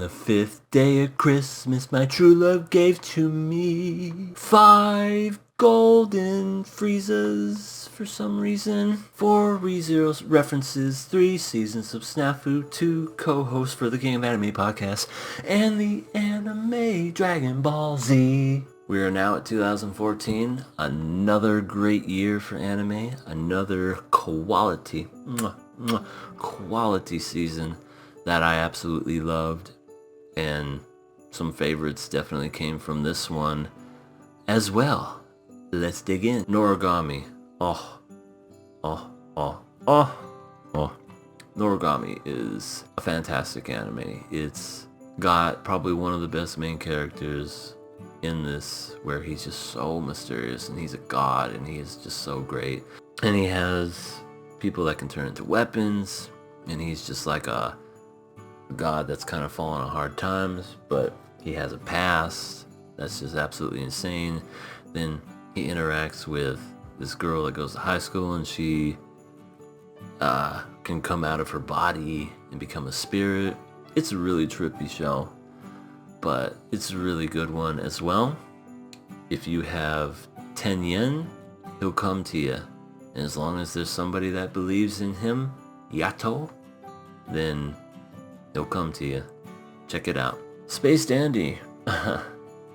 the 5th day of Christmas, my true love gave to me 5 golden freezes for some reason, 4 ReZero references, 3 seasons of Snafu, 2 co-hosts for the King of Anime podcast, and the anime Dragon Ball Z. We are now at 2014, another great year for anime, another quality season that I absolutely loved, and some favorites definitely came from this one as well. Let's dig in. Origami. Origami is a fantastic anime. It's got probably one of the best main characters in this, where he's just so mysterious and he's a god and he is just so great. And he has people that can turn into weapons, and he's just like a god that's kind of fallen on hard times, but he has a past that's just absolutely insane. Then he interacts with this girl that goes to high school, and she can come out of her body and become a spirit. It's a really trippy show, but it's a really good one as well. If you have 10 yen, he'll come to you. And as long as there's somebody that believes in him, Yato, then he'll come to you. Check it out. Space Dandy.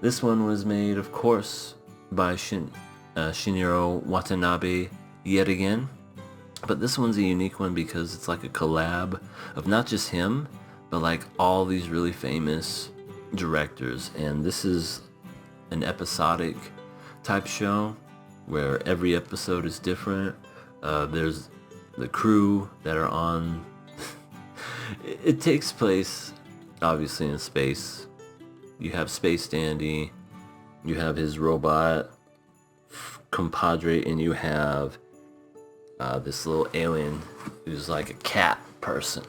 This one was made, of course, by Shinichiro Watanabe yet again. But this one's a unique one because it's like a collab of not just him, but like all these really famous directors. And this is an episodic type show where every episode is different. There's the crew that are on. It takes place obviously in space. You have Space Dandy, you have his robot compadre, and you have this little alien who's like a cat person.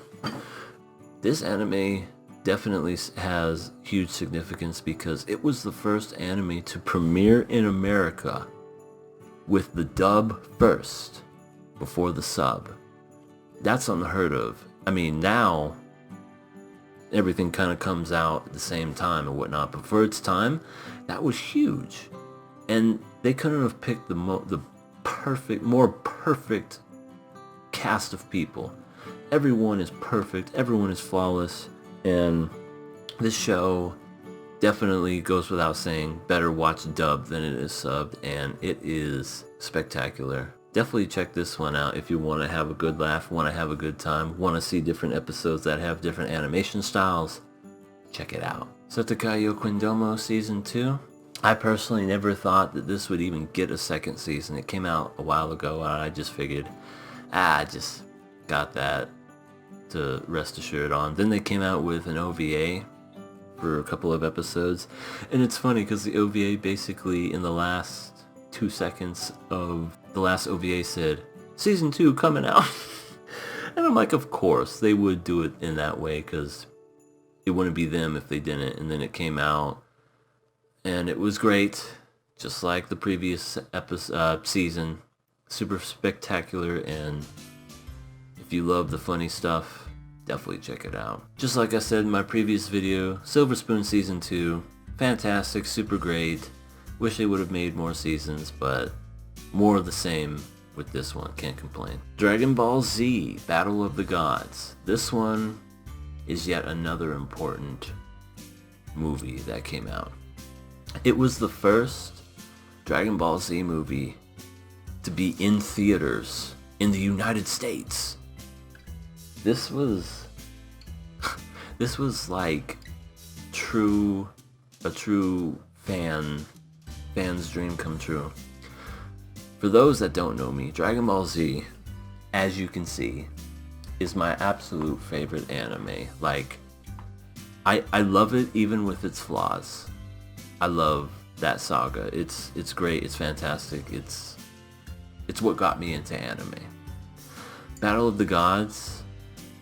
This anime definitely has huge significance because it was the first anime to premiere in America with the dub first, before the sub. That's unheard of. I mean, now everything kind of comes out at the same time and whatnot, but for its time, that was huge. And they couldn't have picked the more perfect cast of people. Everyone is perfect, everyone is flawless, and this show definitely goes without saying, better watch dubbed than it is subbed, and it is spectacular. Definitely check this one out if you want to have a good laugh, want to have a good time, want to see different episodes that have different animation styles. Check it out. Sotokaiyo Quindomo Season 2. I personally never thought that this would even get a second season. It came out a while ago, and I just figured, I just got that to rest assured on. Then they came out with an OVA for a couple of episodes, and it's funny because the OVA basically in the last 2 seconds of the last OVA said, Season 2 coming out. And I'm like, of course, they would do it in that way because it wouldn't be them if they didn't. And then it came out, and it was great, just like the previous season. Super spectacular, and if you love the funny stuff, definitely check it out. Just like I said in my previous video, Silver Spoon Season 2, fantastic, super great. Wish they would have made more seasons, but more of the same with this one, can't complain. Dragon Ball Z, Battle of the Gods. This one is yet another important movie that came out. It was the first Dragon Ball Z movie to be in theaters in the United States. This was like a true fan's dream come true. For those that don't know me, Dragon Ball Z, as you can see, is my absolute favorite anime. Like, I love it even with its flaws. I love that saga. It's great, it's fantastic, it's what got me into anime. Battle of the Gods,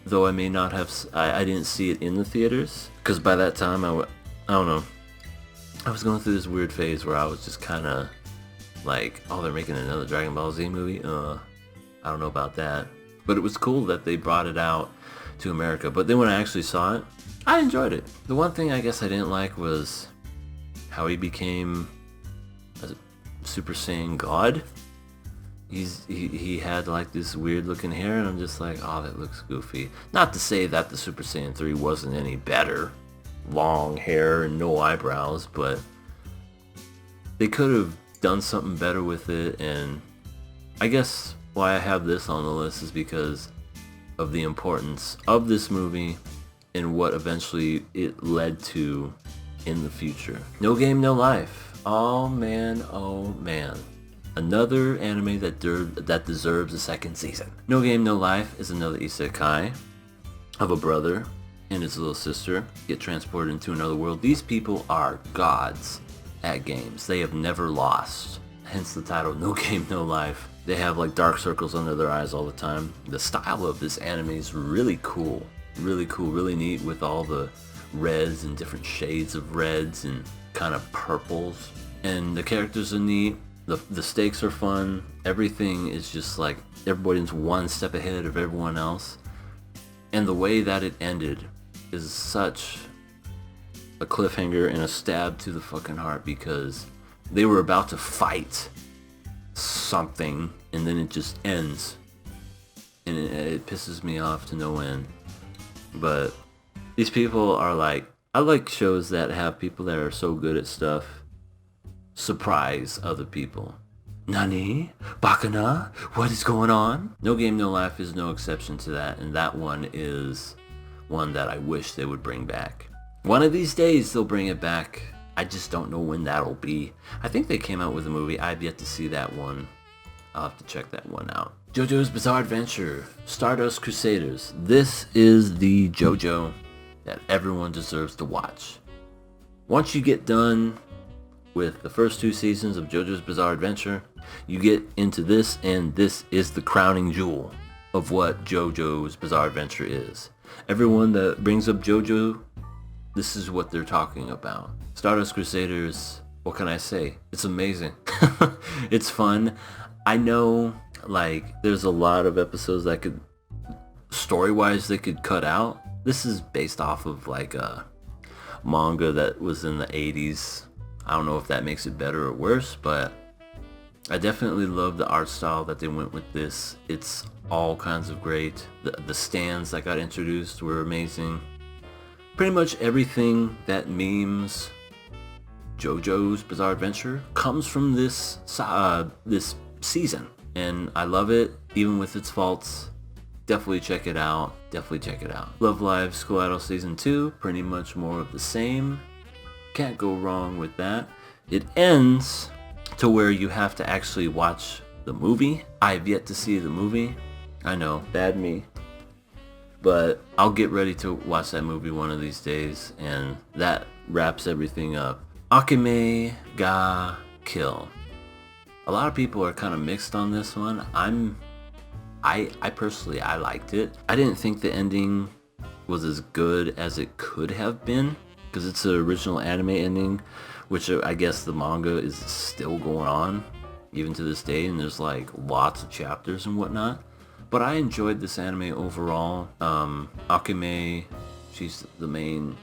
though I may not have, I didn't see it in the theaters, because by that time I don't know, I was going through this weird phase where I was just kind of like, oh, they're making another Dragon Ball Z movie? I don't know about that. But it was cool that they brought it out to America. But then when I actually saw it, I enjoyed it. The one thing I guess I didn't like was how he became a Super Saiyan God. He had like this weird looking hair, and I'm just like, oh, that looks goofy. Not to say that the Super Saiyan 3 wasn't any better. Long hair and no eyebrows, but they could have done something better with it. And I guess why I have this on the list is because of the importance of this movie and what eventually it led to in the future. No Game, No Life. Oh man, oh man. Another anime that deserves a second season. No Game, No Life is another isekai of a brother and his little sister get transported into another world. These people are gods at games. They have never lost. Hence the title, No Game, No Life. They have like dark circles under their eyes all the time. The style of this anime is really cool. Really cool, really neat with all the reds and different shades of reds and kind of purples. And the characters are neat. The stakes are fun. Everything is just like everybody's one step ahead of everyone else. And the way that it ended is such a cliffhanger and a stab to the fucking heart, because they were about to fight something and then it just ends. And it pisses me off to no end. But these people are like, I like shows that have people that are so good at stuff surprise other people. Nani? Bakana? What is going on? No Game, No Life is no exception to that, and that one is one that I wish they would bring back. One of these days they'll bring it back. I just don't know when that'll be. I think they came out with a movie. I've yet to see that one. I'll have to check that one out. JoJo's Bizarre Adventure, Stardust Crusaders. This is the JoJo that everyone deserves to watch. Once you get done with the first 2 seasons of JoJo's Bizarre Adventure, you get into this, and this is the crowning jewel of what JoJo's Bizarre Adventure is. Everyone that brings up JoJo, this is what they're talking about. Stardust Crusaders, what can I say? It's amazing. It's fun. I know, like, there's a lot of episodes that could, story-wise, they could cut out. This is based off of, like, a manga that was in the 80s. I don't know if that makes it better or worse, but I definitely love the art style that they went with this. It's all kinds of great. The stands that got introduced were amazing. Pretty much everything that memes JoJo's Bizarre Adventure comes from this season, and I love it, even with its faults. Definitely check it out. Definitely check it out. Love Live Skeletal Season 2, pretty much more of the same. Can't go wrong with that. It ends to where you have to actually watch the movie. I've yet to see the movie. I know, bad me. But I'll get ready to watch that movie one of these days, and that wraps everything up. Akame ga Kill. A lot of people are kind of mixed on this one. I personally, I liked it. I didn't think the ending was as good as it could have been, because it's the original anime ending, which I guess the manga is still going on even to this day, and there's like lots of chapters and whatnot. But I enjoyed this anime overall. Akame, she's the main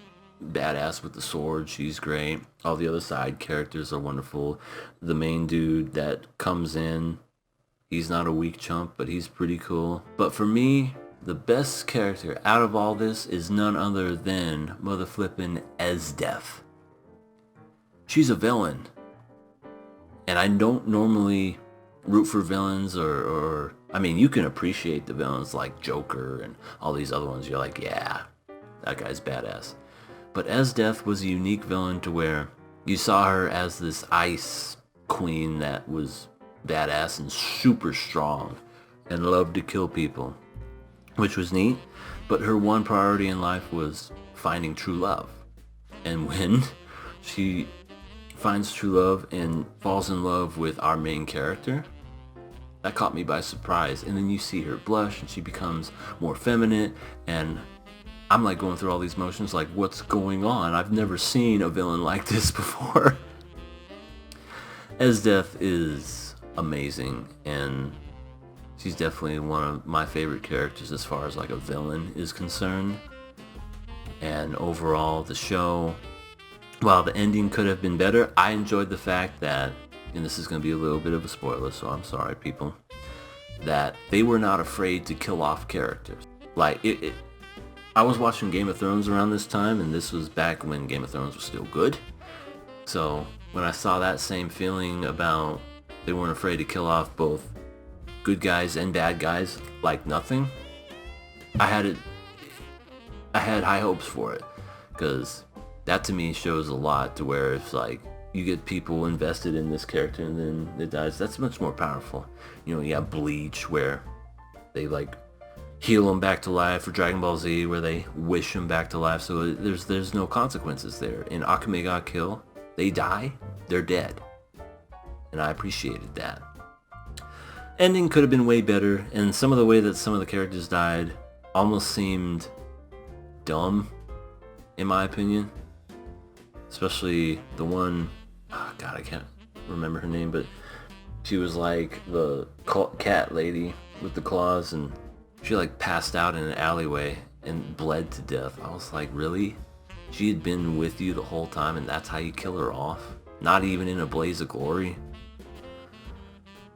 badass with the sword. She's great. All the other side characters are wonderful. The main dude that comes in, he's not a weak chump, but he's pretty cool. But for me, the best character out of all this is none other than mother flippin' Esdeath. She's a villain. And I don't normally root for villains or I mean, you can appreciate the villains like Joker and all these other ones. You're like, yeah, that guy's badass. But Esdeath was a unique villain to where you saw her as this ice queen that was badass and super strong and loved to kill people, which was neat. But her one priority in life was finding true love. And when she finds true love and falls in love with our main character, that caught me by surprise. And then you see her blush and she becomes more feminine, and I'm like going through all these motions like, what's going on? I've never seen a villain like this before. Esdeath is amazing, and She's definitely one of my favorite characters as far as like a villain is concerned. And overall, the show, while the ending could have been better, I enjoyed the fact that, and this is going to be a little bit of a spoiler, so I'm sorry people, that they were not afraid to kill off characters. Like, I was watching Game of Thrones around this time, and this was back when Game of Thrones was still good. So when I saw that same feeling about they weren't afraid to kill off both good guys and bad guys like nothing, I had high hopes for it, because that to me shows a lot, to where it's like you get people invested in this character and then it dies. That's much more powerful. You know, you have Bleach where they like heal them back to life, or Dragon Ball Z where they wish them back to life, so there's no consequences there. In Akame ga Kill, they die, they're dead, and I appreciated that. Ending could have been way better, and some of the way that some of the characters died almost seemed dumb, in my opinion. Especially the one, oh God, I can't remember her name, but she was like the cat lady with the claws, and she like passed out in an alleyway and bled to death. I was like, really? She had been with you the whole time, and that's how you kill her off? Not even in a blaze of glory?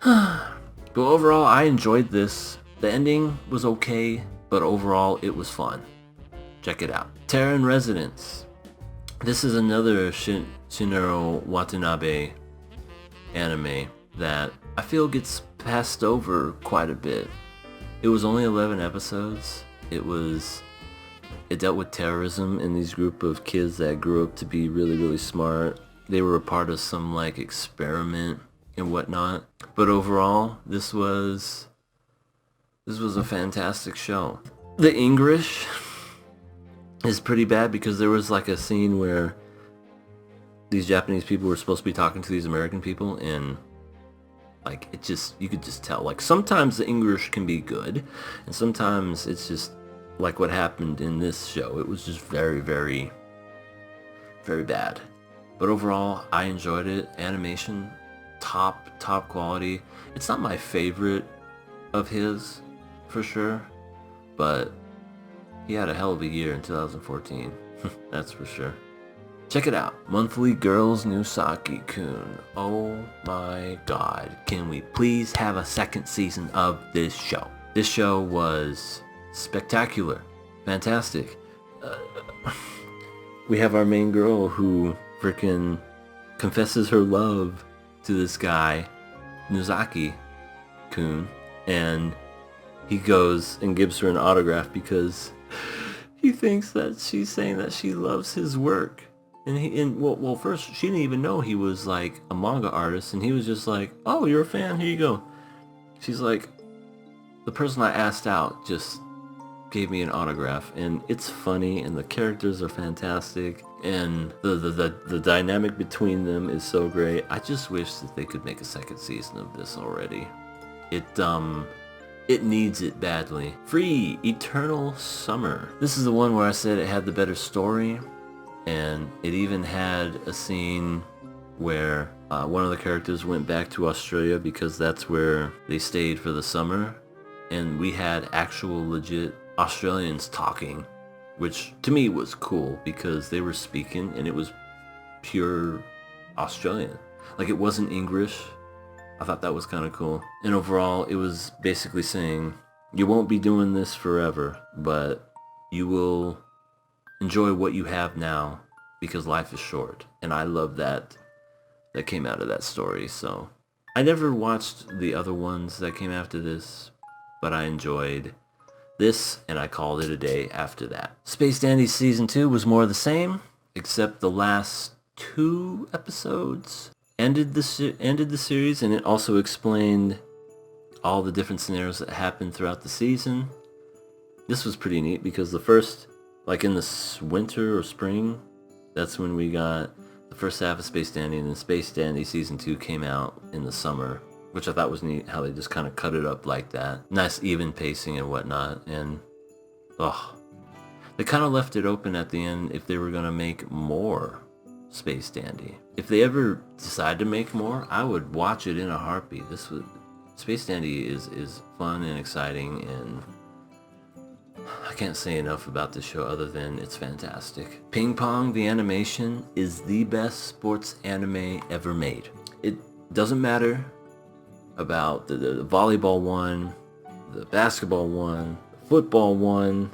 But overall, I enjoyed this. The ending was okay, but overall, it was fun. Check it out. Terra in Residence. This is another Shinichiro Watanabe anime that I feel gets passed over quite a bit. It was only 11 episodes. It dealt with terrorism and these group of kids that grew up to be really, really smart. They were a part of some like experiment and whatnot. But overall, this was a fantastic show. The English is pretty bad, because there was like a scene where these Japanese people were supposed to be talking to these American people, and like you could just tell. Like sometimes the English can be good, and sometimes it's just like what happened in this show. It was just very, very, very bad. But overall, I enjoyed it. Animation, top quality. It's not my favorite of his, for sure, but he had a hell of a year in 2014. That's for sure. Check it out. Monthly Girls Nusaki-kun. Oh my god. Can we please have a second season of this show? This show was spectacular. Fantastic. We have our main girl who freaking confesses her love to this guy, Nusaki-kun, and he goes and gives her an autograph because he thinks that she's saying that she loves his work. And first she didn't even know he was like a manga artist, and he was just like, "Oh, you're a fan? Here you go." She's like, "The person I asked out just gave me an autograph," and it's funny, and the characters are fantastic, and the dynamic between them is so great. I just wish that they could make a second season of this already. It needs it badly. Free Eternal Summer. This is the one where I said it had the better story, and it even had a scene where one of the characters went back to Australia because that's where they stayed for the summer, and we had actual legit Australians talking, which to me was cool because they were speaking and it was pure Australian. Like, it wasn't English. I thought that was kind of cool. And overall, it was basically saying, you won't be doing this forever, but you will enjoy what you have now because life is short. And I love that came out of that story. So I never watched the other ones that came after this, but I enjoyed this, and I called it a day after that. Space Dandy Season 2 was more of the same, except the last 2 episodes ended the series, and it also explained all the different scenarios that happened throughout the season. This was pretty neat because the first, like in the winter or spring, that's when we got the first half of Space Dandy, and then Space Dandy Season 2 came out in the summer, which I thought was neat how they just kind of cut it up like that. Nice even pacing and whatnot, and they kind of left it open at the end if they were going to make more Space Dandy. If they ever decide to make more, I would watch it in a heartbeat. Space Dandy is fun and exciting, and I can't say enough about this show other than it's fantastic. Ping Pong, the animation, is the best sports anime ever made. It doesn't matter about the volleyball one, the basketball one, the football one,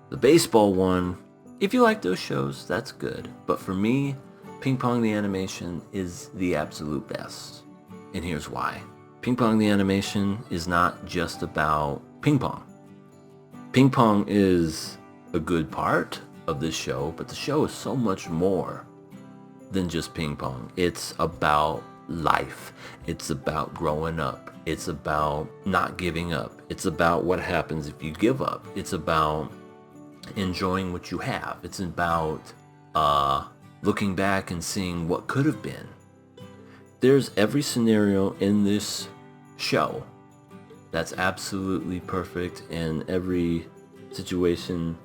the baseball one. If you like those shows, that's good. But for me, Ping Pong the animation is the absolute best. And here's why. Ping Pong the animation is not just about ping pong. Ping pong is a good part of this show, but the show is so much more than just ping pong. It's about life. It's about growing up. It's about not giving up. It's about what happens if you give up. It's about enjoying what you have. It's about looking back and seeing what could have been. There's every scenario in this show that's absolutely perfect, and every situation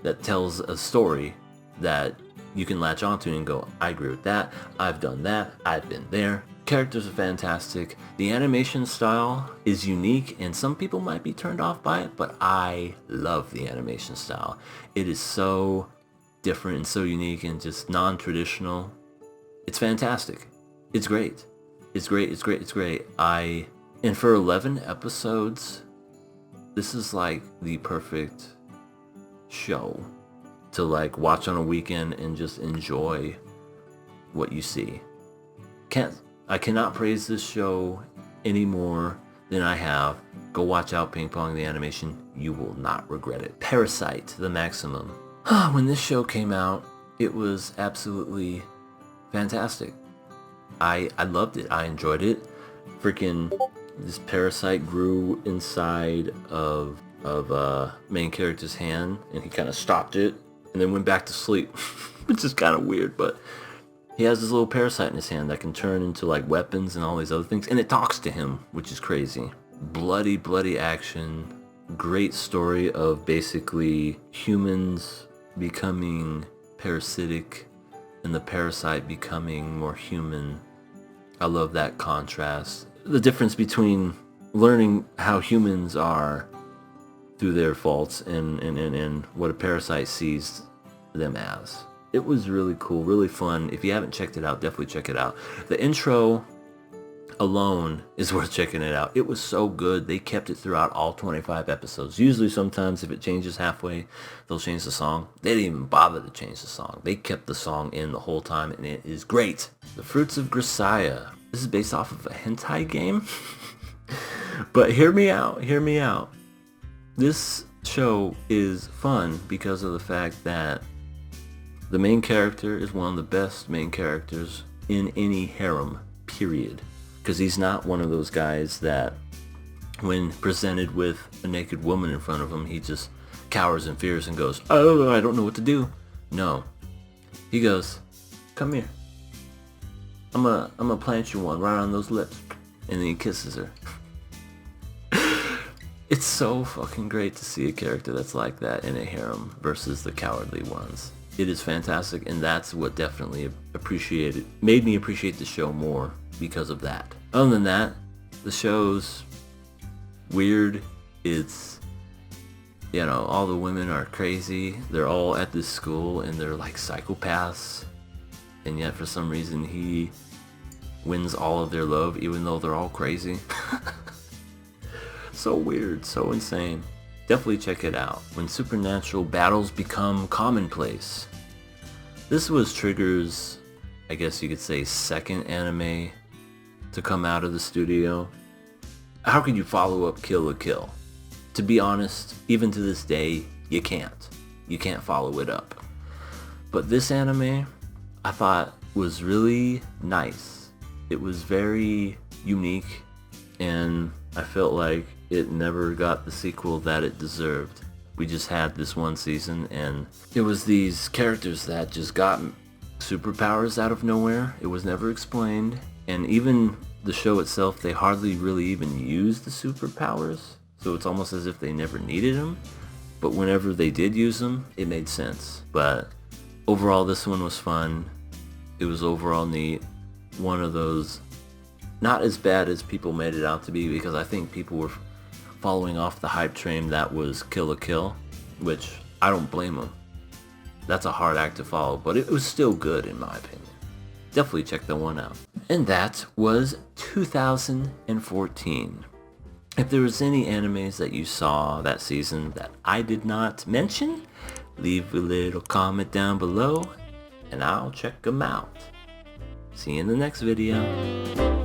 that tells a story that you can latch onto and go, I agree with that, I've done that, I've been there. Characters are fantastic. The animation style is unique, and some people might be turned off by it, but I love the animation style. It is so different and so unique and just non-traditional. It's fantastic. It's great. It's great. It's great. It's great. And for 11 episodes, this is like the perfect show to like watch on a weekend and just enjoy what you see. I cannot praise this show any more than I have. Go watch out Ping Pong the animation. You will not regret it. Parasite The Maximum. When this show came out, it was absolutely fantastic. I loved it. I enjoyed it. Freaking this parasite grew inside of main character's hand, and he kind of stopped it and then went back to sleep, which is kind of weird, but he has this little parasite in his hand that can turn into like weapons and all these other things, and it talks to him, which is crazy. Bloody action. Great story of basically humans becoming parasitic and the parasite becoming more human. I love that contrast. The difference between learning how humans are through their faults and what a parasite sees them as. It was really cool, really fun. If you haven't checked it out, definitely check it out. The intro alone is worth checking it out. It was so good. They kept it throughout all 25 episodes. Usually sometimes if it changes halfway, they'll change the song. They didn't even bother to change the song. They kept the song in the whole time, and it is great. The Fruits of Gracia. This is based off of a hentai game. But hear me out. This show is fun because of the fact that the main character is one of the best main characters in any harem, period. Because he's not one of those guys that when presented with a naked woman in front of him, he just cowers in fears and goes, oh, I don't know what to do. No. He goes, come here. I'm gonna plant you one right on those lips. And then he kisses her. It's so fucking great to see a character that's like that in a harem versus the cowardly ones. It is fantastic, and that's what definitely made me appreciate the show more because of that. Other than that, the show's weird. It's, all the women are crazy. They're all at this school and they're like psychopaths, and yet for some reason he wins all of their love even though they're all crazy. So weird, so insane. Definitely check it out. When supernatural battles become commonplace. This was Trigger's, I guess you could say, second anime to come out of the studio. How could you follow up Kill la Kill? To be honest, even to this day, you can't. You can't follow it up. But this anime, I thought, was really nice. It was very unique, and I felt like it never got the sequel that it deserved. We just had this one season, and it was these characters that just got superpowers out of nowhere. It was never explained, and even the show itself, they hardly really even used the superpowers, so it's almost as if they never needed them, but whenever they did use them, it made sense. But overall, this one was fun. It was overall neat. One of those not as bad as people made it out to be, because I think people were following off the hype train that was Kill la Kill, which I don't blame them. That's a hard act to follow, but it was still good in my opinion. Definitely check that one out. And that was 2014. If there was any animes that you saw that season that I did not mention, leave a little comment down below and I'll check them out. See you in the next video.